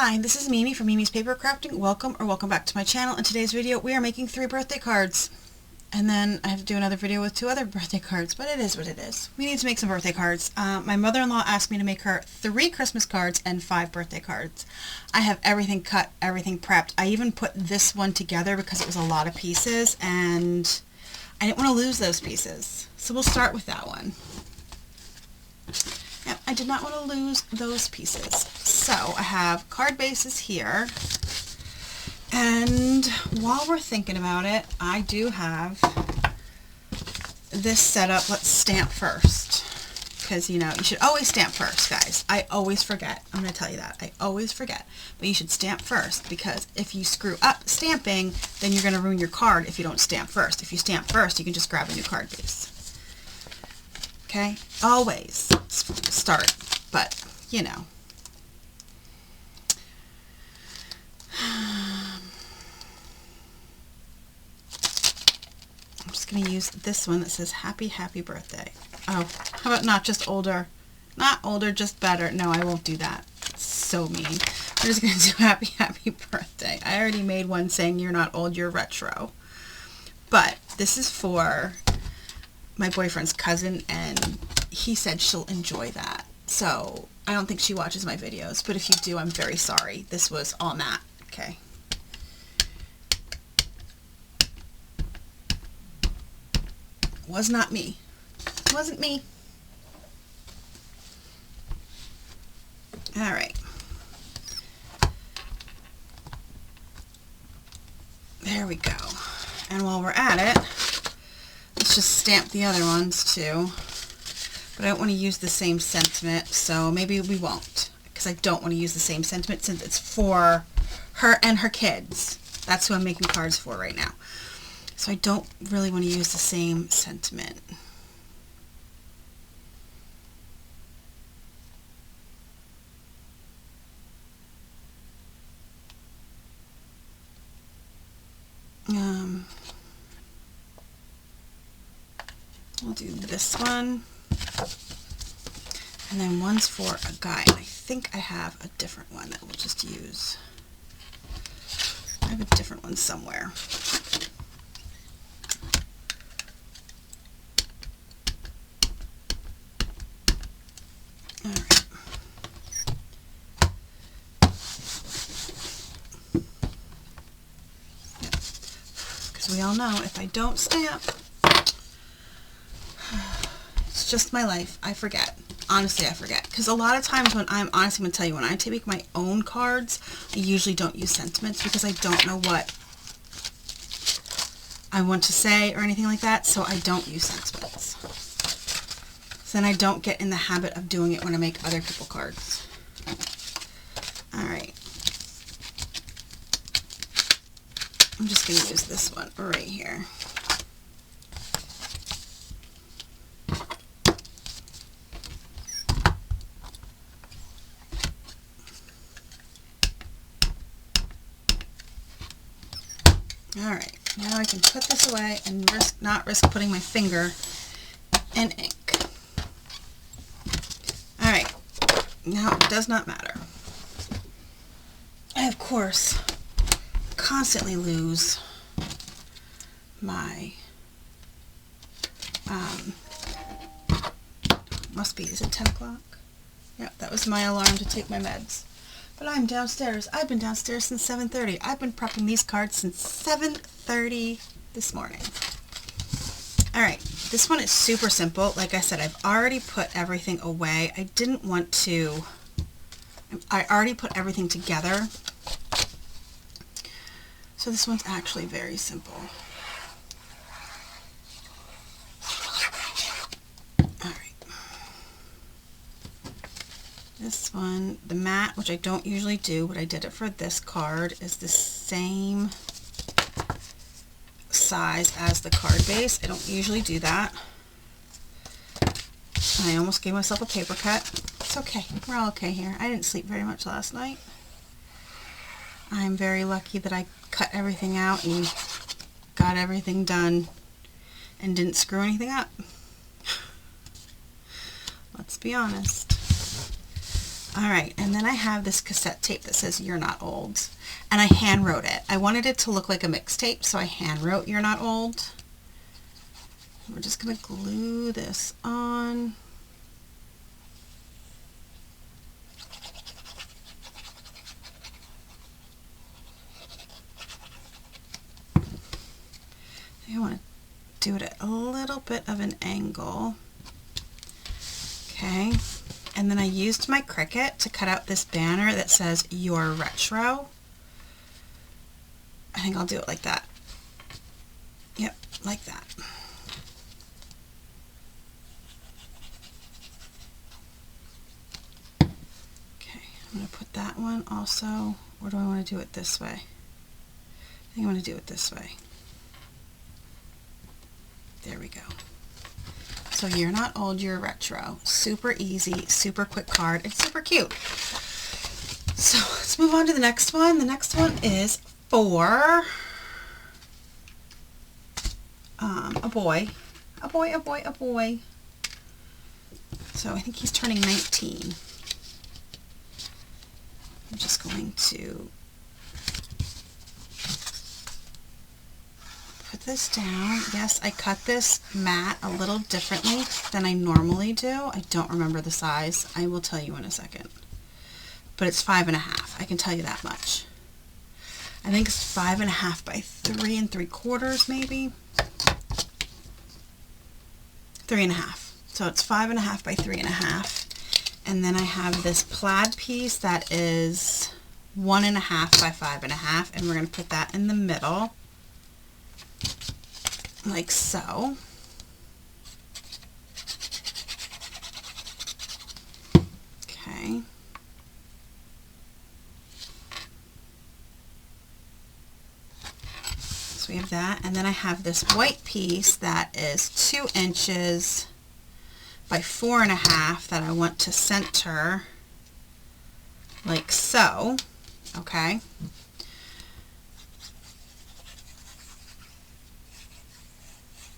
Hi, this is Mimi from Mimi's Paper Crafting. Welcome back to my channel. In today's video, we are making 3 birthday cards. And then I have to do another video with 2 other birthday cards, but it is what it is. We need to make some birthday cards. My mother-in-law asked me to make her 3 Christmas cards and 5 birthday cards. I have everything cut, everything prepped. I even put this one together because it was a lot of pieces, and I didn't want to lose those pieces. So we'll start with that one. Yep, I did not want to lose those pieces. So I have card bases here. And while we're thinking about it, I do have this set up. Let's stamp first. Because, you know, you should always stamp first, guys. I always forget. I'm going to tell you that. I always forget. But you should stamp first, because if you screw up stamping, then you're going to ruin your card if you don't stamp first. If you stamp first, you can just grab a new card base. Okay? Always start. But, you know. I'm just going to use this one that says happy, happy birthday. Oh, how about not just older? Not older, just better. No, I won't do that. It's so mean. I'm just going to do happy, happy birthday. I already made one saying you're not old, you're retro. But this is for my boyfriend's cousin, and he said she'll enjoy that. So I don't think she watches my videos, but if you do, I'm very sorry. This was all Matt. Okay. Was not me. Wasn't me. Alright. There we go. And while we're at it, let's just stamp the other ones too. But I don't want to use the same sentiment, so maybe we won't. Because I don't want to use the same sentiment since it's for her and her kids. That's who I'm making cards for right now. So I don't really want to use the same sentiment. We'll do this one. And then one's for a guy. And I think I have a different one that we'll just use. I have a different one somewhere. Alright. Yep. Because we all know if I don't stamp, it's just my life. I forget. Honestly, I forget. Because a lot of times when I'm honestly going to tell you, when I make my own cards, I usually don't use sentiments because I don't know what I want to say or anything like that, so I don't use sentiments. So then I don't get in the habit of doing it when I make other people cards. Alright. I'm just going to use this one right here. Alright, now I can put this away and not risk putting my finger in ink. Alright, now it does not matter. I, of course, constantly lose my, must be, is it 10 o'clock? Yeah, that was my alarm to take my meds. But I'm downstairs. I've been downstairs since 7:30. I've been prepping these cards since 7:30 this morning. Alright, this one is super simple. Like I said, I've already put everything away. I didn't want to... I already put everything together. So this one's actually very simple. This one, the matte, which I don't usually do, but I did it for this card, is the same size as the card base. I don't usually do that. And I almost gave myself a paper cut. It's okay. We're all okay here. I didn't sleep very much last night. I'm very lucky that I cut everything out and got everything done and didn't screw anything up. Let's be honest. All right, and then I have this cassette tape that says You're Not Old, and I hand wrote it. I wanted it to look like a mixtape, so I hand wrote You're Not Old. We're just gonna glue this on. I want to do it at a little bit of an angle. Okay, and then I used my Cricut to cut out this banner that says Your Retro. I think I'll do it like that. Yep, like that. Okay, I'm going to put that one also, or do I want to do it this way? I think I want to do it this way. There we go. So You're Not Old, You're Retro. Super easy, super quick card. It's super cute. So let's move on to the next one. The next one is for a boy. A boy, a boy, a boy. So I think he's turning 19. I'm just going to put this down. Yes, I cut this mat a little differently than I normally do. I don't remember the size. I will tell you in a second. But it's 5.5. I can tell you that much. I think it's 5.5 by 3 3/4 maybe. 3.5. So it's 5.5 by 3.5. And then I have this plaid piece that is 1.5 by 5.5, and we're going to put that in the middle, like so. Okay. So we have that, and then I have this white piece that is 2 inches by 4.5 that I want to center like so. Okay.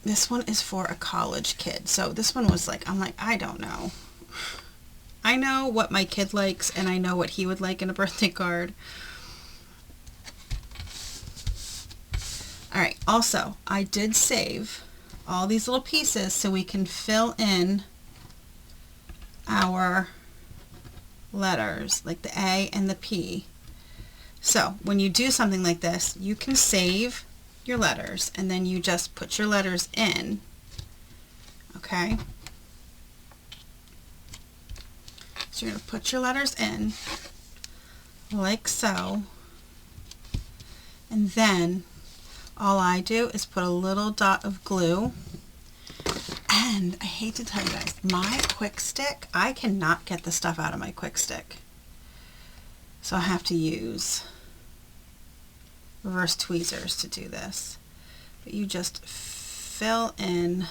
This one is for a college kid. So this one was like, I'm like, I don't know. I know what my kid likes, and I know what he would like in a birthday card. All right, also, I did save all these little pieces so we can fill in our letters, like the A and the P. So when you do something like this, you can save your letters, and then you just put your letters in. Okay? So you're going to put your letters in, like so, and then all I do is put a little dot of glue. And I hate to tell you guys, my Quick Stick, I cannot get the stuff out of my Quick Stick. So I have to use reverse tweezers to do this. But you just fill in,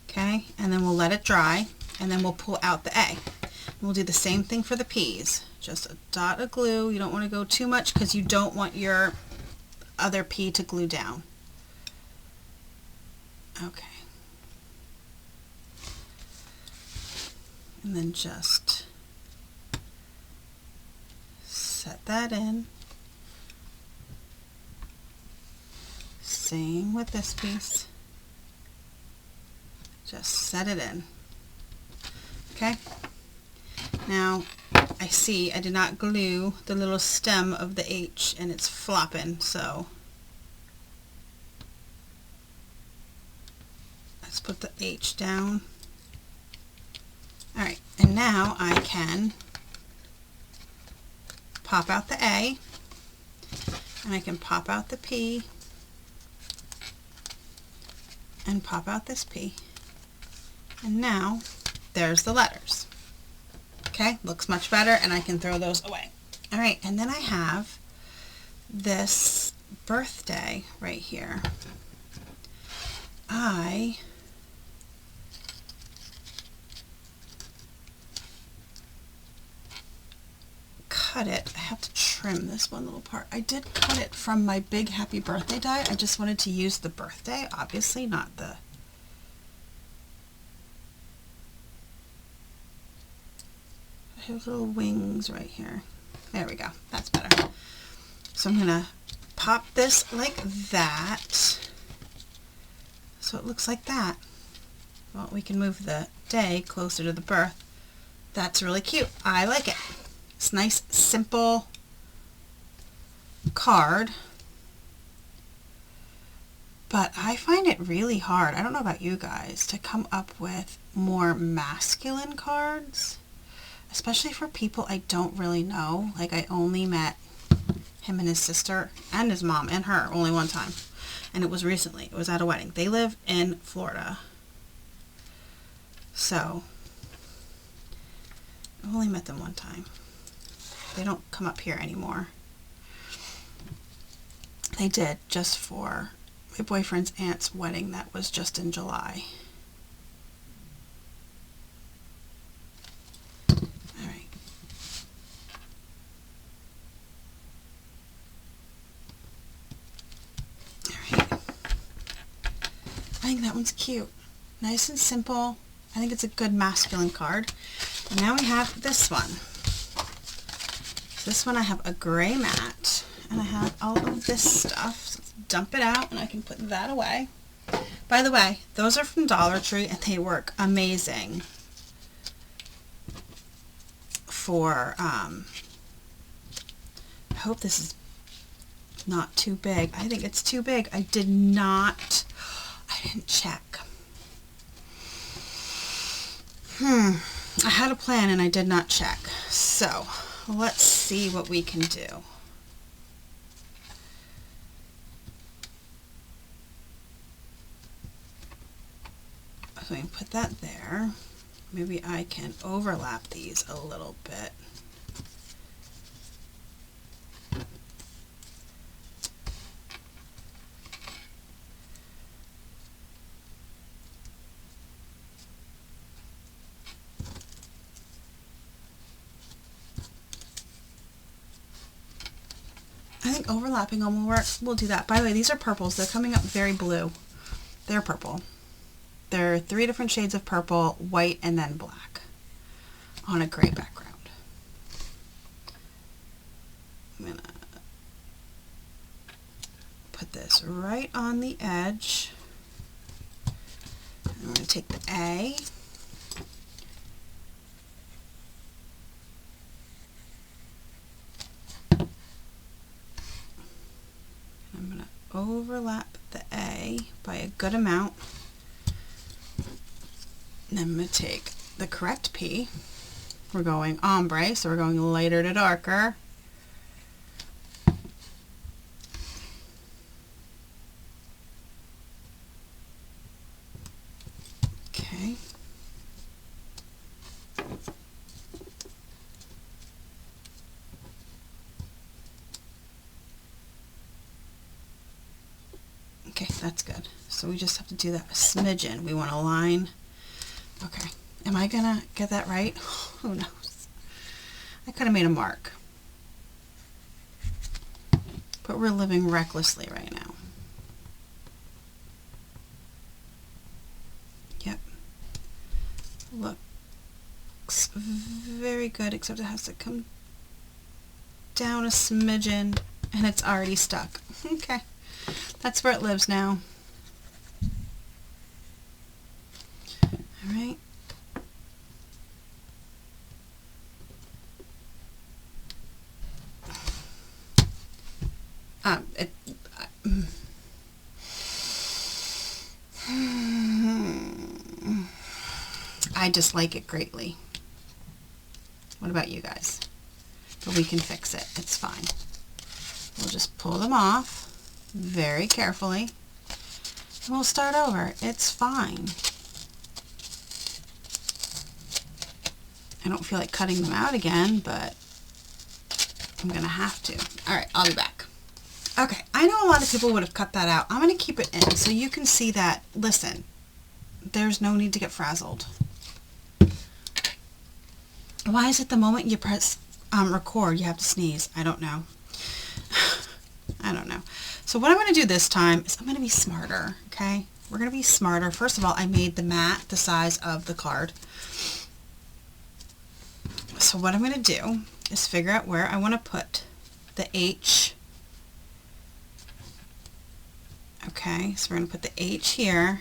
okay, and then we'll let it dry, and then we'll pull out the A. And we'll do the same thing for the P's. Just a dot of glue. You don't want to go too much because you don't want your other P to glue down. Okay. And then just set that in. Same with this piece. Just set it in. Okay. Now I see I did not glue the little stem of the H, and it's flopping, so let's put the H down. Alright, and now I can pop out the A, and I can pop out the P, and pop out this P. And now there's the letters. Okay, looks much better, and I can throw those away. Alright, and then I have this birthday right here. I cut it. I have to trim this one little part. I did cut it from my big happy birthday die. I just wanted to use the birthday, obviously, not the I have little wings right here. There we go. That's better. So I'm going to pop this like that. So it looks like that. Well, we can move the day closer to the birth. That's really cute. I like it. It's a nice, simple card. But I find it really hard, I don't know about you guys, to come up with more masculine cards. Especially for people I don't really know. Like, I only met him and his sister and his mom and her only one time. And it was recently. It was at a wedding. They live in Florida. So, I've only met them one time. They don't come up here anymore. They did just for my boyfriend's aunt's wedding that was just in July. Alright. Alright. I think that one's cute. Nice and simple. I think it's a good masculine card. And now we have this one. This one I have a gray mat. And I have all of this stuff. So let's dump it out and I can put that away. By the way, those are from Dollar Tree and they work amazing for, I hope this is not too big. I think it's too big. I didn't check. I had a plan and I did not check. So, let's see what we can do. So I can put that there. Maybe I can overlap these a little bit. I think overlapping them will work. We'll do that. By the way, these are purples. They're coming up very blue. They're purple. There are 3 different shades of purple, white, and then black on a gray background. I'm going to put this right on the edge. I'm going to take the A. I'm going to overlap the A by a good amount. And then I'm going to take the correct P. We're going ombre, so we're going lighter to darker. Okay. Okay, that's good. So we just have to do that a smidgen. We want a line. Okay, am I gonna get that right? Who knows? I could have made a mark. But we're living recklessly right now. Yep. Looks very good, except it has to come down a smidgen, and it's already stuck. Okay, that's where it lives now. Alright. I dislike it greatly. What about you guys? But we can fix it. It's fine. We'll just pull them off very carefully and we'll start over. It's fine. I don't feel like cutting them out again, but I'm gonna have to. Alright, I'll be back. Okay, I know a lot of people would have cut that out. I'm gonna keep it in so you can see that, listen, there's no need to get frazzled. Why is it the moment you press record you have to sneeze? I don't know. I don't know. So what I'm going to do this time is I'm going to be smarter, okay? We're going to be smarter. First of all, I made the mat the size of the card. So So what I'm going to do is figure out where I want to put the H. Okay, so we're going to put the H here,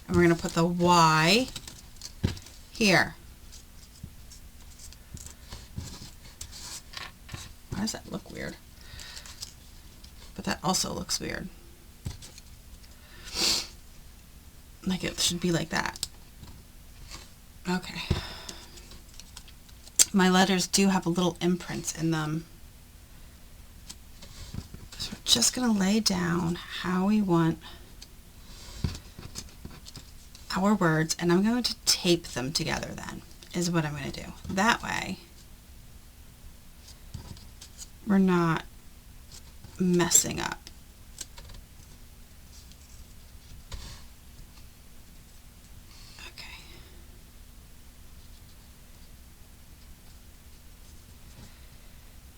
and we're going to put the Y here. Why does that look weird? But that also looks weird. Like it should be like that. Okay. My letters do have a little imprints in them. So we're just going to lay down how we want our words, and I'm going to tape them together then, is what I'm going to do. That way, we're not messing up. Okay.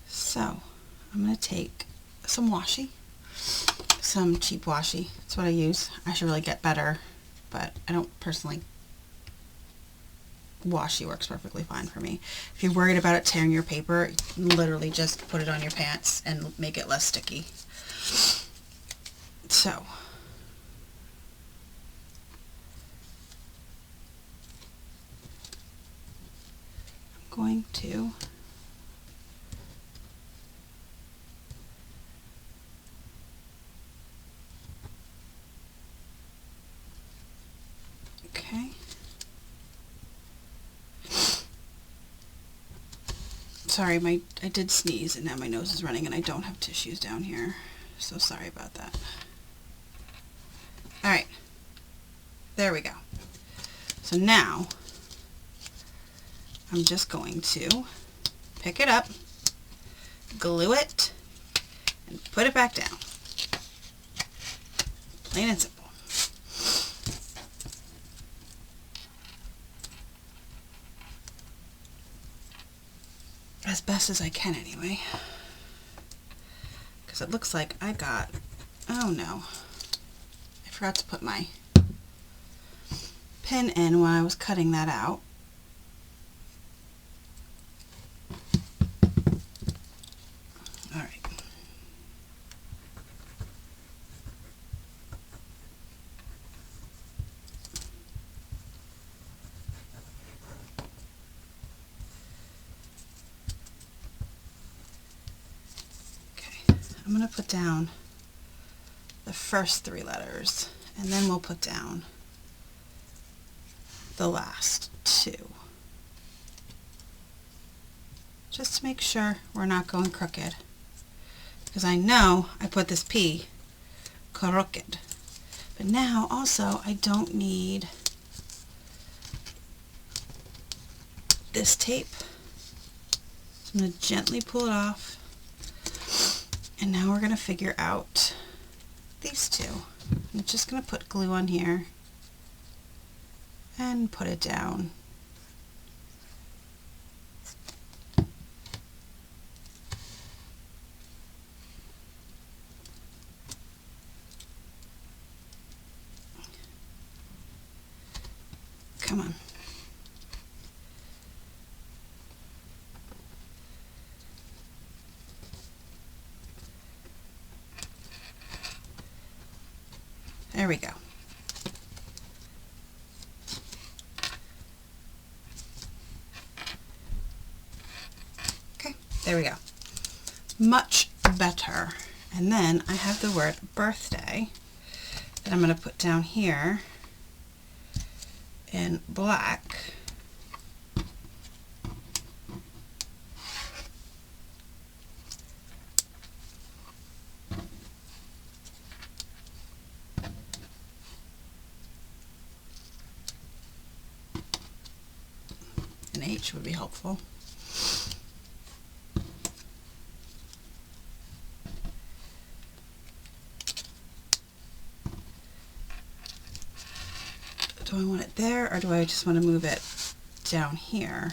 So, I'm going to take some washi, some cheap washi. That's what I use. I should really get better, but I don't personally. Washi works perfectly fine for me. If you're worried about it tearing your paper, literally just put it on your pants and make it less sticky. So, I'm going to okay. Sorry, I did sneeze and now my nose is running and I don't have tissues down here. So sorry about that. Alright, there we go. So now, I'm just going to pick it up, glue it, and put it back down. Plain and simple. As best as I can anyway. Because it looks like I got, oh no, I forgot to put my pin in when I was cutting that out. Alright. I'm going to put down the first 3 letters, and then we'll put down the last 2. Just to make sure we're not going crooked. Because I know I put this P crooked. But now also I don't need this tape. So I'm going to gently pull it off. And now we're going to figure out these 2. I'm just going to put glue on here and put it down. Come on. There we go. Okay, there we go. Much better. And then I have the word birthday that I'm going to put down here in black. An H would be helpful. Do I want it there, or do I just want to move it down here?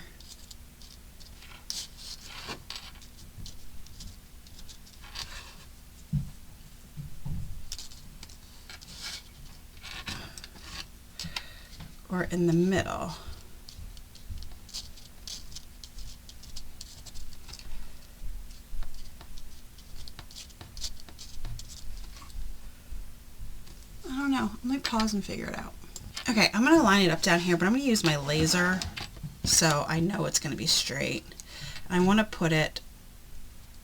Or in the middle? know. Let me pause and figure it out. Okay, I'm going to line it up down here, but I'm going to use my laser so I know it's going to be straight. And I want to put it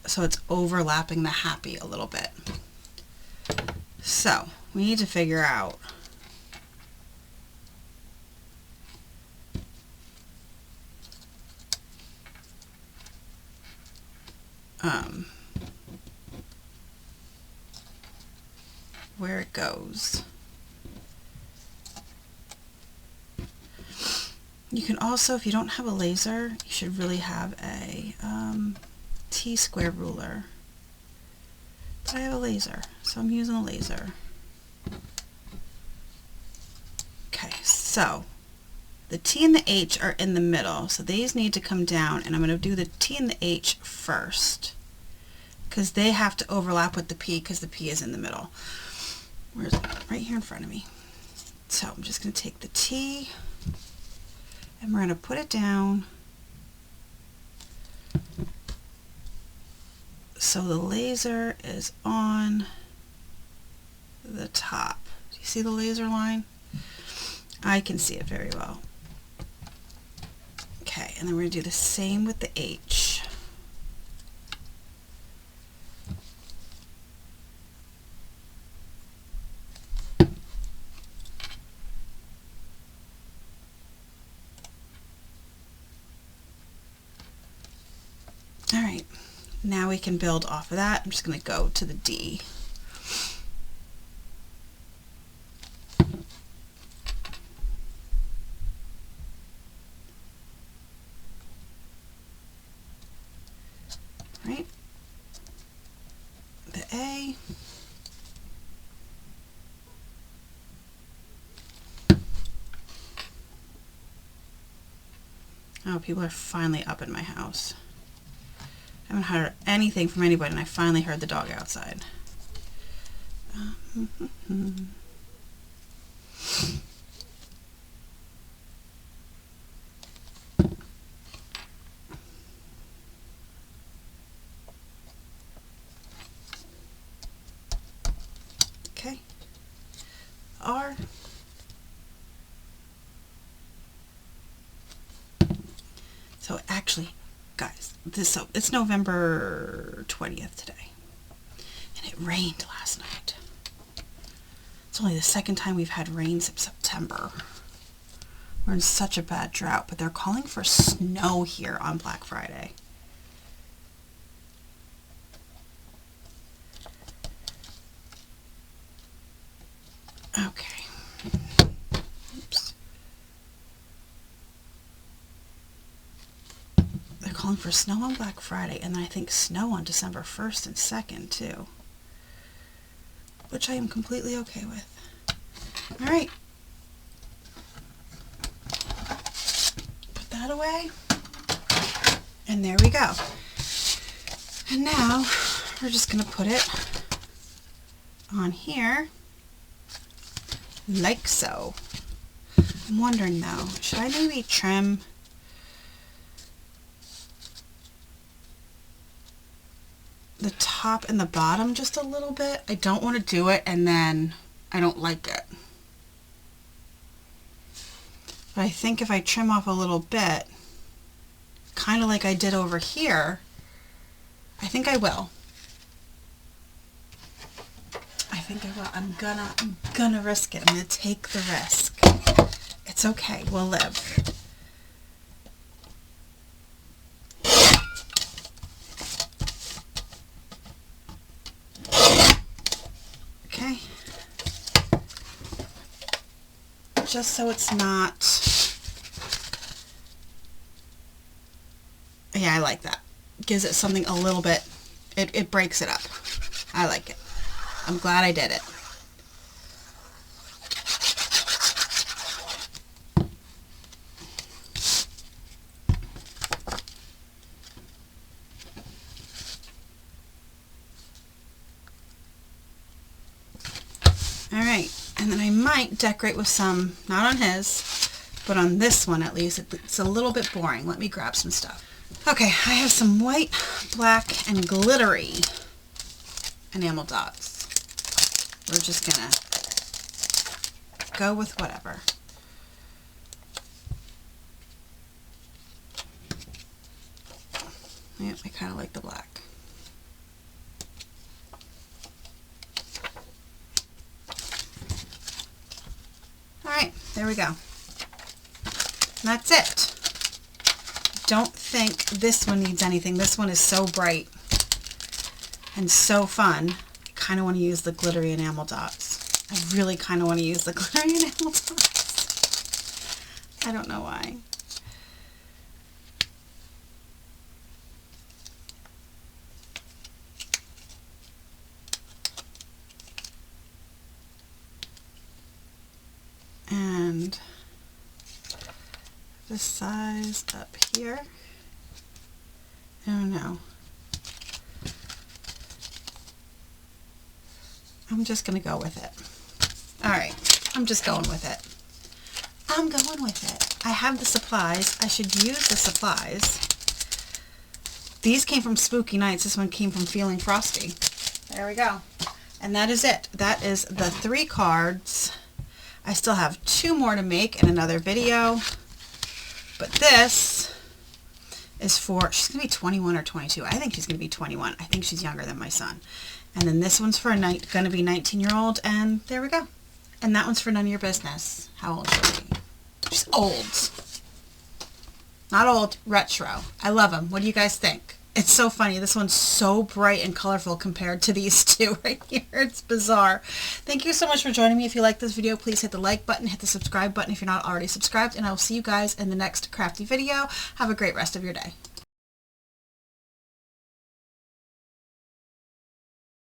so it's overlapping the happy a little bit. So we need to figure out where it goes. You can also, if you don't have a laser, you should really have a T-square ruler. But I have a laser, so I'm using a laser. Okay, so the T and the H are in the middle, so these need to come down, and I'm going to do the T and the H first, because they have to overlap with the P, because the P is in the middle. Where is it? Right here in front of me. So I'm just going to take the T, and we're going to put it down so the laser is on the top. Do you see the laser line? I can see it very well. Okay, and then we're going to do the same with the H. All right, now we can build off of that. I'm just going to go to the D. Right, the A. Oh, people are finally up in my house. I haven't heard anything from anybody, and I finally heard the dog outside. Okay. R. So actually, guys, it's November 20th today, and it rained last night. It's only the second time we've had rain since September. We're in such a bad drought, but they're calling for snow here on Black Friday. Okay. Oops. They're calling for snow on Black Friday, and I think snow on December 1st and 2nd too, which I am completely okay with. All right. Put that away. And there we go. And now we're just going to put it on here like so. I'm wondering though, should I maybe trim the top and the bottom just a little bit? I don't want to do it and then I don't like it. But I think if I trim off a little bit, kind of like I did over here, I think I will. I think I will. I'm gonna risk it. I'm gonna take the risk. It's okay. We'll live. Okay. Just so it's not... Yeah, I like that. Gives it something a little bit... It breaks it up. I like it. I'm glad I did it. Alright, and then I might decorate with some, not on his, but on this one at least. It's a little bit boring. Let me grab some stuff. Okay, I have some white, black, and glittery enamel dots. We're just gonna go with whatever. Yep, I kind of like the black. Alright, there we go. And that's it. Don't think this one needs anything. This one is so bright and so fun. I kind of want to use the glittery enamel dots. I really kind of want to use the glittery enamel dots. I don't know why. And the size up here, I don't know. I'm just going to go with it. Alright, I'm just going with it. I'm going with it. I have the supplies. I should use the supplies. These came from Spooky Nights. This one came from Feeling Frosty. There we go. And that is it. That is the 3 cards. I still have 2 more to make in another video, but this is for, she's going to be 21 or 22. I think she's going to be 21. I think she's younger than my son. And then this one's for a going to be 19-year-old, and there we go. And that one's for none of your business. How old is she? She's old. Not old, retro. I love them. What do you guys think? It's so funny. This one's so bright and colorful compared to these two right here. It's bizarre. Thank you so much for joining me. If you like this video, please hit the like button, hit the subscribe button if you're not already subscribed, and I will see you guys in the next crafty video. Have a great rest of your day.